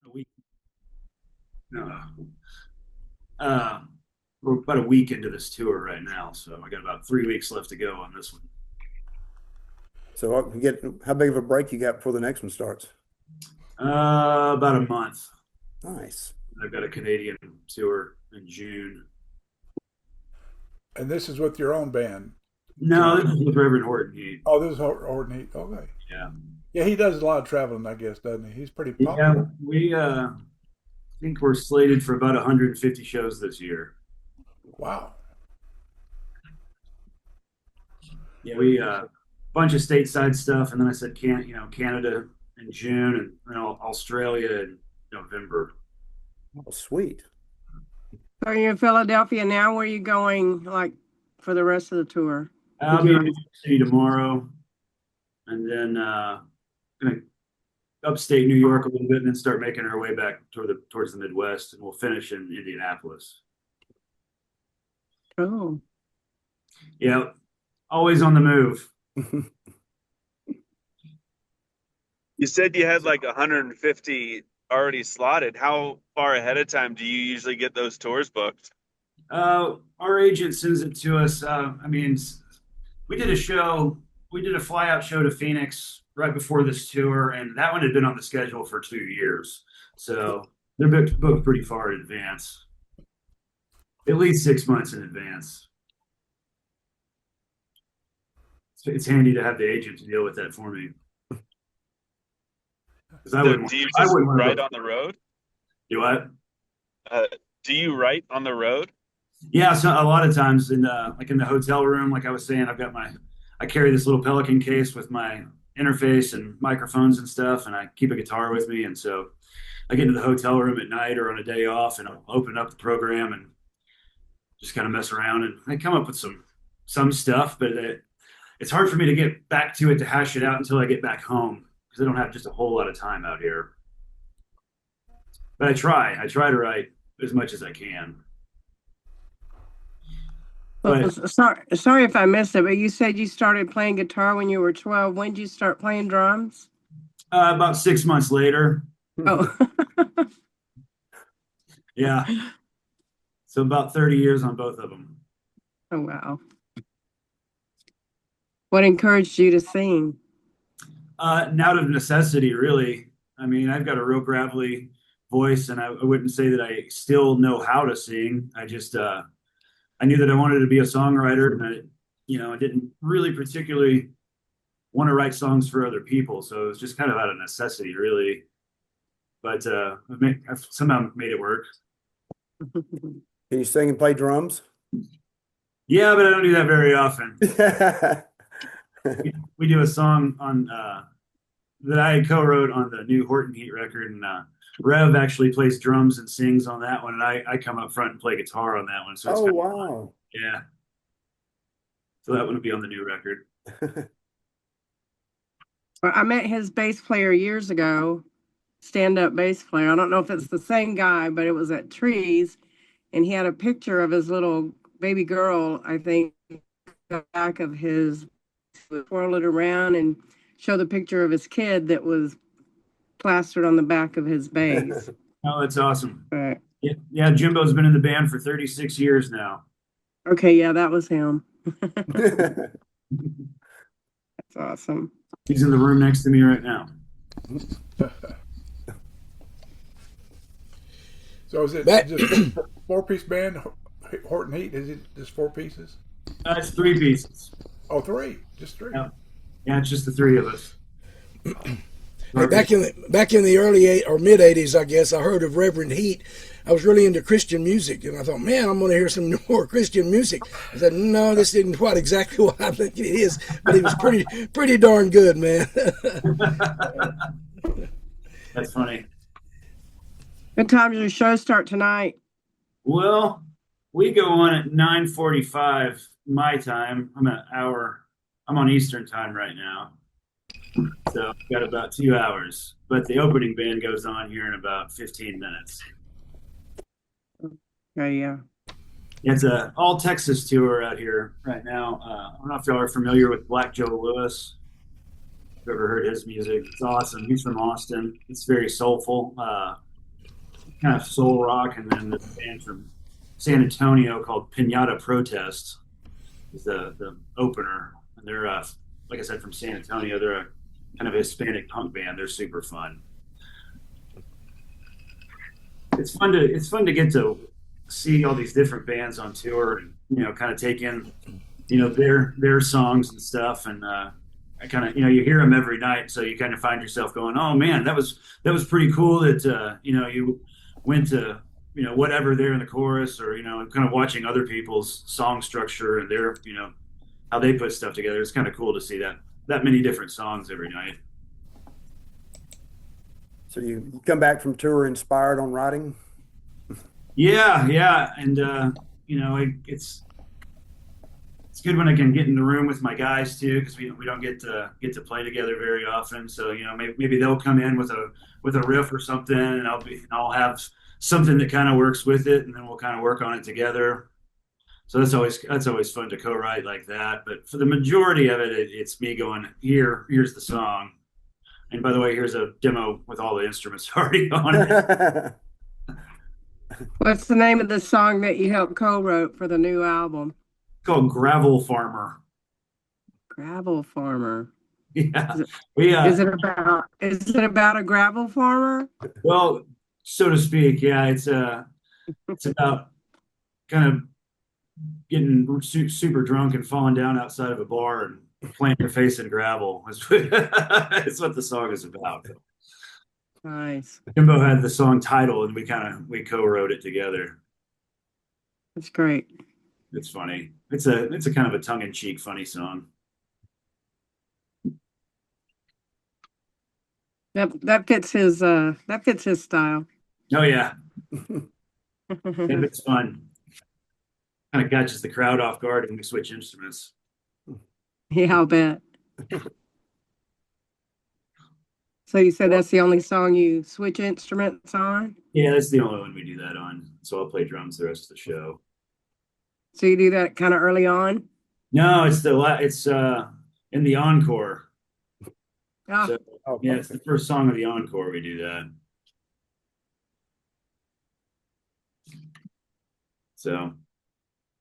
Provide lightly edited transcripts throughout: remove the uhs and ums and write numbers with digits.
a week. No, uh, we're about a week into this tour right now, so I got about 3 weeks left to go on this one. So how big of a break you got before the next one starts? About a month. Nice. I've got a Canadian tour in June. And this is with your own band No, too. this is with Reverend Horton Heat. Oh, this is Horton Heat. Okay. Yeah, Yeah, he does a lot of traveling, I guess, doesn't he? He's pretty yeah. popular. We think we're slated for about 150 shows this year. Wow. Yeah, we bunch of stateside stuff, and then I said Canada in June, and Australia in November. Oh, sweet. So you're in Philadelphia now. Where are you going, like, for the rest of the tour? I'll be in New York City tomorrow, and then gonna upstate New York a little bit, and then start making our way back towards the Midwest, and we'll finish in Indianapolis. Oh, Yeah, always on the move. You said you had like 150 already slotted. How far ahead of time do you usually get those tours booked? Our agent sends it to us. I mean, we did a show, we did a fly out show to Phoenix right before this tour, and that one had been on the schedule for 2 years. So they're booked pretty far in advance, at least 6 months in advance. So it's handy to have the agent to deal with that for me. Because So do you I just wouldn't want write to on the road? do what? Do you write on the road? Yeah, so a lot of times in the hotel room, like I was saying, I carry this little Pelican case with my interface and microphones and stuff, and I keep a guitar with me. And so I get into the hotel room at night or on a day off, and I'll open up the program and just kind of mess around, and I come up with some stuff, but it's hard for me to get back to it to hash it out until I get back home because I don't have just a whole lot of time out here. But I try to write as much as I can. well, But sorry if I missed it, but you said you started playing guitar when you were 12. When did you start playing drums? about 6 months later, Oh, yeah. So about 30 years on both of them. oh wow. What encouraged you to sing? Out of necessity, really. I mean, I've got a real gravelly voice, and I wouldn't say that I still know how to sing. I knew that I wanted to be a songwriter, and I didn't really particularly want to write songs for other people. So it was just kind of out of necessity, really. But I've somehow made it work. Can you sing and play drums? Yeah, but I don't do that very often. We do a song on that I co-wrote on the new Horton Heat record, and Rev actually plays drums and sings on that one, and I come up front and play guitar on that one. So it's Oh, kind of wow. yeah. So that one will be on the new record. Well, I met his bass player years ago, stand-up bass player. I don't know if it's the same guy, but it was at Trees, and he had a picture of his little baby girl, I think, the back of his, twirl it around and show the picture of his kid that was plastered on the back of his bass. Oh, that's awesome. But Yeah, Jimbo's been in the band for 36 years now. okay, yeah, that was him. That's awesome. He's in the room next to me right now. So is it That just a four-piece band, Horton Heat? Is it just four pieces? It's three pieces. Oh, three. Just three. Yeah, it's just the three of us. Hey, back in the early or mid '80s, I guess I heard of Reverend Heat. I was really into Christian music, and I thought, man, I'm going to hear some more Christian music. I said, no, this isn't quite exactly what I think it is, but it was pretty darn good, man. That's funny. What time does your show start tonight? Well, we go on at 9:45 my time. I'm on Eastern time right now. So I've got about 2 hours. But the opening band goes on here in about 15 minutes. Oh, yeah. It's a all Texas tour out here right now. I don't know if y'all are familiar with Black Joe Lewis. If you've ever heard his music, it's awesome. He's from Austin. It's very soulful. kind of soul rock, and then the band from San Antonio called Pinata Protest is the opener, and they're like I said, from San Antonio. They're a kind of Hispanic punk band. They're super fun. It's fun to get to see all these different bands on tour, and kind of take in their songs and stuff, and I kind of you hear them every night, so you kind of find yourself going, oh man, that was pretty cool that you went to whatever there in the chorus, or kind of watching other people's song structure and their how they put stuff together. It's kind of cool to see that many different songs every night. So you come back from tour inspired on writing? Yeah, and it's good when I can get in the room with my guys too, because we don't get to play together very often. So maybe they'll come in with a riff or something, and I'll have something that kind of works with it, and then we'll kind of work on it together. So that's always fun to co-write like that. But for the majority of it, it's me going, here's the song, and by the way, here's a demo with all the instruments already on it. What's the name of the song that you helped co-wrote for the new album? It's called Gravel Farmer. Gravel Farmer. Yeah, Is it about a gravel farmer? Well, so to speak. Yeah, it's about kind of getting super drunk and falling down outside of a bar and playing your face in gravel. It's what the song is about. Nice. Jimbo had the song title, and we co-wrote it together. That's great. It's funny. It's a kind of a tongue-in-cheek funny song. That fits his style. Oh yeah, it's fun. Kind of catches the crowd off guard when we switch instruments. Yeah, I'll bet. So you said that's the only song you switch instruments on? Yeah, that's the only one we do that on. So I'll play drums the rest of the show. So you do that kind of early on? No, it's in the encore. Oh, So, yeah, it's the first song of the encore. We do that. So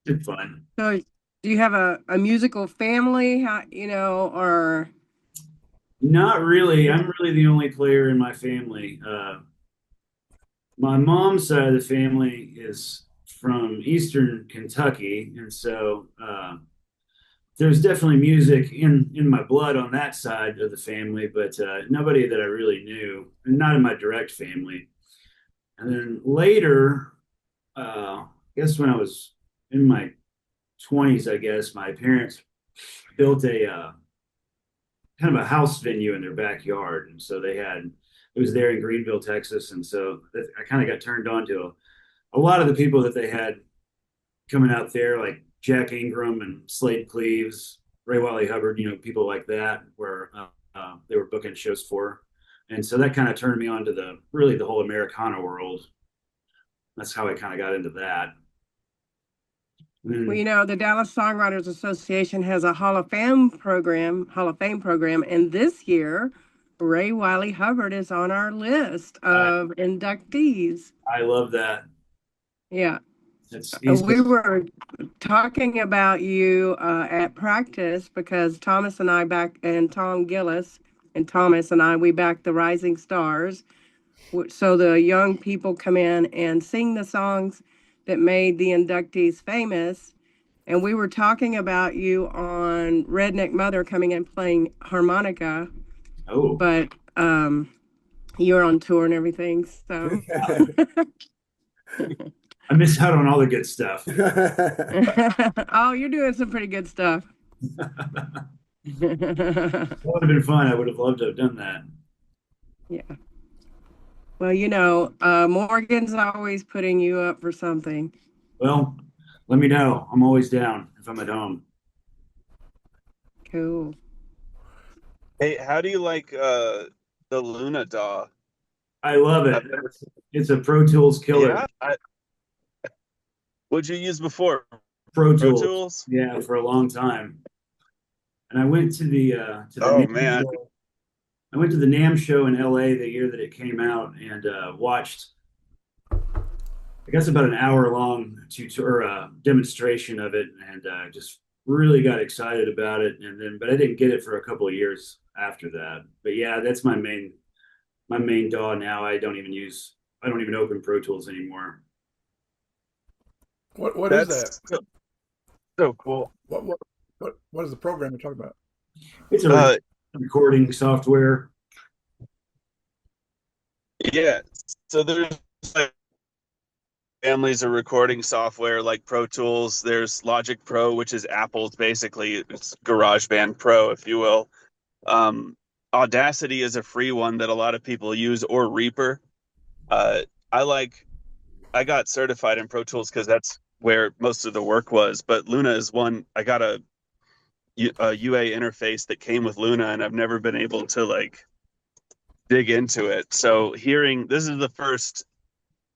it's fun. so do you have a musical family? Or Not really. I'm really the only player in my family. My mom's side of the family is from Eastern Kentucky, and so there's definitely music in my blood on that side of the family, but nobody that I really knew, and not in my direct family. And then later, I guess when I was in my 20s, I guess my parents built a kind of a house venue in their backyard, and so it was there in Greenville, Texas, and so I kind of got turned on to a lot of the people that they had coming out there, like Jack Ingram and Slade Cleaves, Ray Wylie Hubbard, people like that, where they were booking shows for, and so that kind of turned me on to the whole Americana world. That's how I kind of got into that. well, the Dallas Songwriters Association has a Hall of Fame program, and this year Ray Wylie Hubbard is on our list of inductees. I love that. Yeah. We were talking about you at practice because Thomas and I and Tom Gillis and Thomas and I, we backed the Rising Stars. So the young people come in and sing the songs that made the inductees famous. And we were talking about you on Redneck Mother coming and playing harmonica. Oh. But you're on tour and everything, so. I missed out on all the good stuff. Oh, you're doing some pretty good stuff. That would have been fun. I would have loved to have done that. Yeah. Well, Morgan's always putting you up for something. Well, let me know. I'm always down if I'm at home. Cool. Hey, how do you like the Luna DAW? I love it. It's a Pro Tools killer. Yeah. What'd you use before? Pro Tools. Yeah, for a long time. And I went to the man. I went to the NAMM show in LA the year that it came out, and watched I guess about an hour long demonstration of it, and just really got excited about it. And then, but I didn't get it for a couple of years after that. But yeah, that's my main DAW now. I don't even open Pro Tools anymore. What is That's that? so cool. What is the program you're talking about? It's a recording software. Yeah. So there's like families of recording software like Pro Tools. There's Logic Pro, which is Apple's basically, it's GarageBand Pro, if you will. Audacity is a free one that a lot of people use, or Reaper. I got certified in Pro Tools because that's where most of the work was. But Luna is one. I got a UA interface that came with Luna, and I've never been able to like dig into it. So hearing this is the first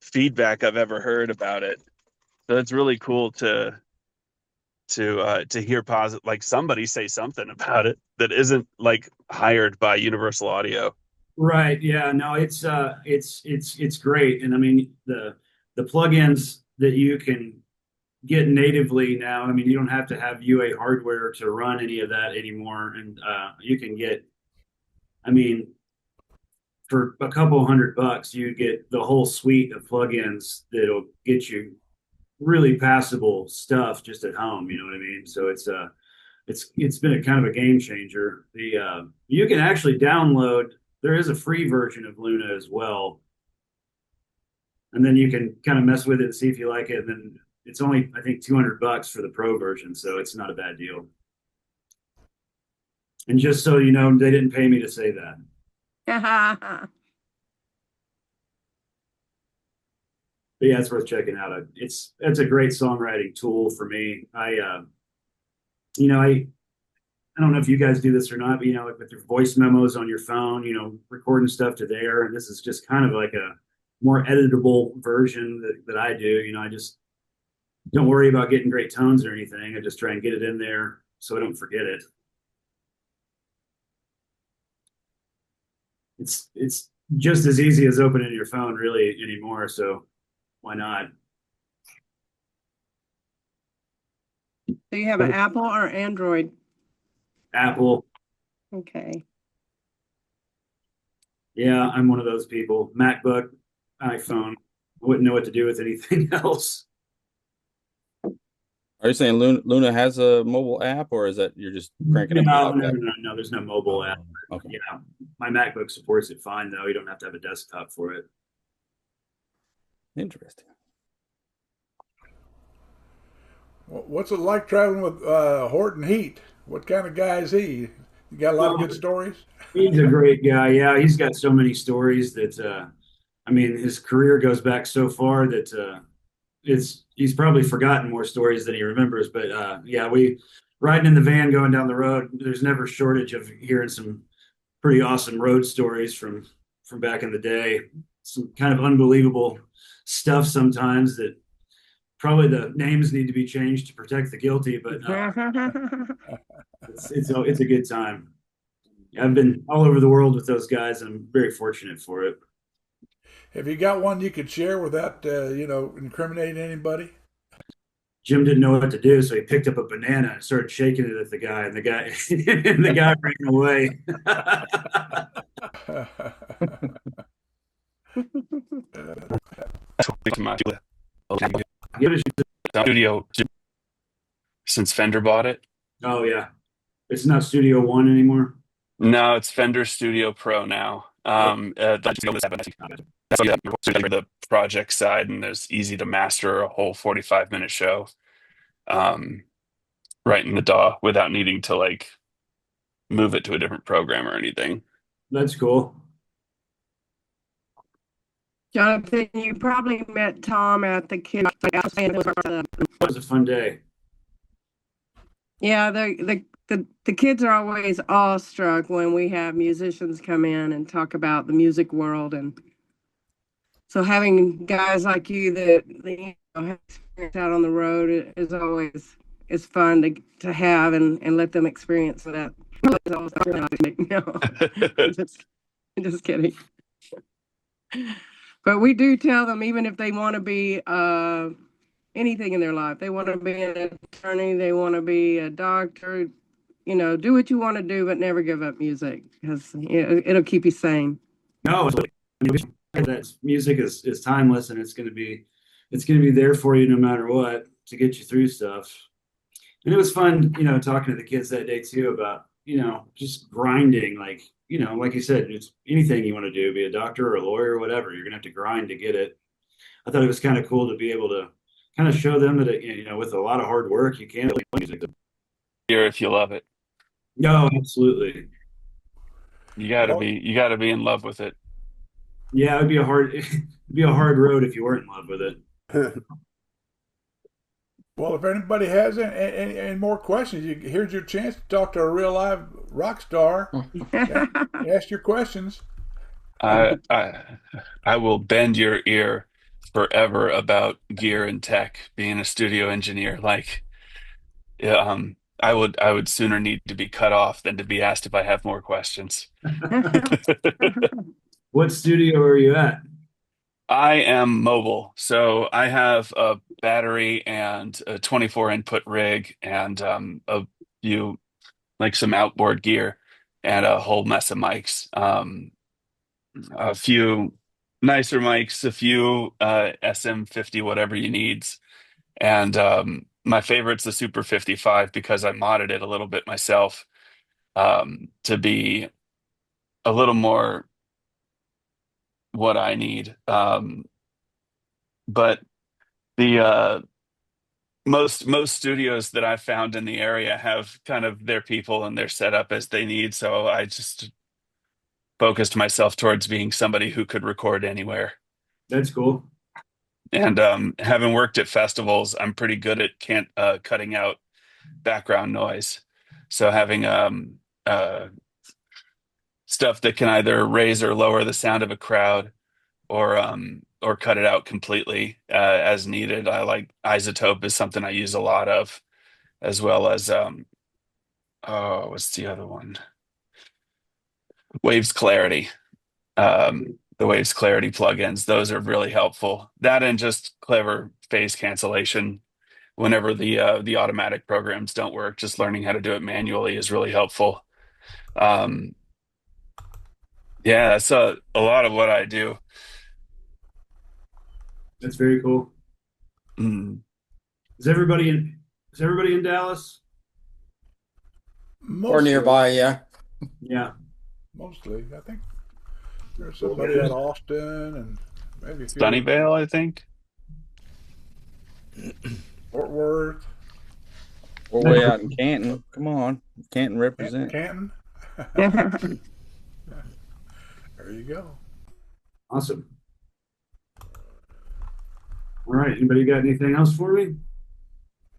feedback I've ever heard about it. So it's really cool to hear positive, like somebody say something about it that isn't like hired by Universal Audio. Right. Yeah. No, it's great. And I mean the plugins that you can get natively now. I mean, you don't have to have UA hardware to run any of that anymore. And you can get, I mean, for a couple $100, you get the whole suite of plugins that'll get you really passable stuff just at home. You know what I mean? So it's been a kind of a game changer. You can actually download. There is a free version of Luna as well, and then you can kind of mess with it and see if you like it. And then it's only, I think, $200 for the pro version, so it's not a bad deal. And just so you know, they didn't pay me to say that. But yeah, it's worth checking out. It's a great songwriting tool for me. I don't know if you guys do this or not, but like with your voice memos on your phone, recording stuff to there. And this is just kind of like a more editable version that I do. I just don't worry about getting great tones or anything. I just try and get it in there so I don't forget it. It's just as easy as opening your phone really anymore. So why not? So you have an Apple or Android? Apple. Okay. Yeah, I'm one of those people. MacBook, iPhone. I wouldn't know what to do with anything else. Are you saying Luna has a mobile app, or is that you're just cranking up the output? No, there's no mobile app. Okay. Yeah, my MacBook supports it fine, though. You don't have to have a desktop for it. Interesting. What's it like traveling with Horton Heat? What kind of guy is he? You got a lot of good stories? He's a great guy. Yeah, he's got so many stories that, I mean, his career goes back so far that he's probably forgotten more stories than he remembers. But yeah, we riding in the van going down the road, there's never shortage of hearing some pretty awesome road stories from back in the day. Some kind of unbelievable stuff sometimes that probably the names need to be changed to protect the guilty, but it's a good time. I've been all over the world with those guys, and I'm very fortunate for it. Have you got one you could share without, incriminating anybody? Jim didn't know what to do, so he picked up a banana and started shaking it at the guy, and the guy ran away. Studio since Fender bought it. Oh yeah, it's not Studio One anymore. No, it's Fender Studio Pro now. That's the project side, and it's easy to master a whole 45-minute show right in the DAW without needing to like move it to a different program or anything. That's cool. Jonathan, you probably met Tom at the kids. It was a fun day. Yeah, the kids are always awestruck when we have musicians come in and talk about the music world, and so having guys like you that have experience out on the road is fun to have and let them experience that. No, I'm just kidding. But we do tell them, even if they want to be anything in their life, they want to be an attorney, they want to be a doctor, do what you want to do, but never give up music, because it'll keep you sane. No, that music is timeless, and it's going to be there for you no matter what, to get you through stuff. And it was fun, talking to the kids that day too about, just grinding, like you said, it's anything you want to do, be a doctor or a lawyer or whatever, you're gonna have to grind to get it. I thought it was kind of cool to be able to kind of show them that with a lot of hard work, you can play music. Here, if you love it, No, absolutely. you gotta be in love with it. Yeah, it'd be a hard road if you weren't in love with it. Well, if anybody has any more questions, here's your chance to talk to a real live rock star. Ask your questions. I will bend your ear forever about gear and tech. Being a studio engineer, I would sooner need to be cut off than to be asked if I have more questions. What studio are you at? I am mobile, so I have a battery and a 24 input rig and a few some outboard gear and a whole mess of mics. A few nicer mics, a few SM50 whatever you needs, and my favorite's the Super 55 because I modded it a little bit myself to be a little more what I need. But the most studios that I've found in the area have kind of their people and their setup as they need. So I just focused myself towards being somebody who could record anywhere. That's cool. And having worked at festivals, I'm pretty good at cutting out background noise. So having stuff that can either raise or lower the sound of a crowd, or cut it out completely as needed. I like Isotope is something I use a lot of, as well as what's the other one? Waves Clarity. The Waves Clarity plugins, those are really helpful. That and just clever phase cancellation whenever the automatic programs don't work. Just learning how to do it manually is really helpful. Yeah, that's a lot of what I do. That's very cool. Mm. Is everybody in Dallas? Mostly, or nearby, yeah. Yeah. Mostly, I think there's somebody at Austin and maybe a few Sunnyvale, I think. Fort Worth. We're way out in Canton. Come on. Canton represent. Canton. There you go. Awesome. All right. Anybody got anything else for me?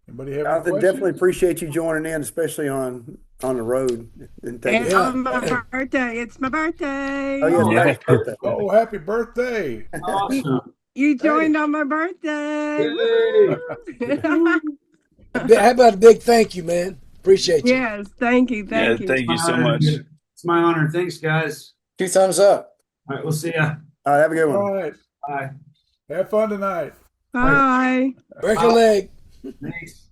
Anybody have I any questions? definitely appreciate you joining in, especially on the road. And It's on my birthday. It's my birthday. Oh, yeah, Yeah. happy birthday. Oh, happy birthday. Awesome. You joined on my birthday. How about a big thank you, man? Appreciate you. Yes, thank you. Yeah, Thank you. thank you so much. It's my honor. Thanks, guys. 2 thumbs up. All right. We'll see ya. All right, have a good one. All right. Bye. Have fun tonight. Bye. Break a leg. Thanks.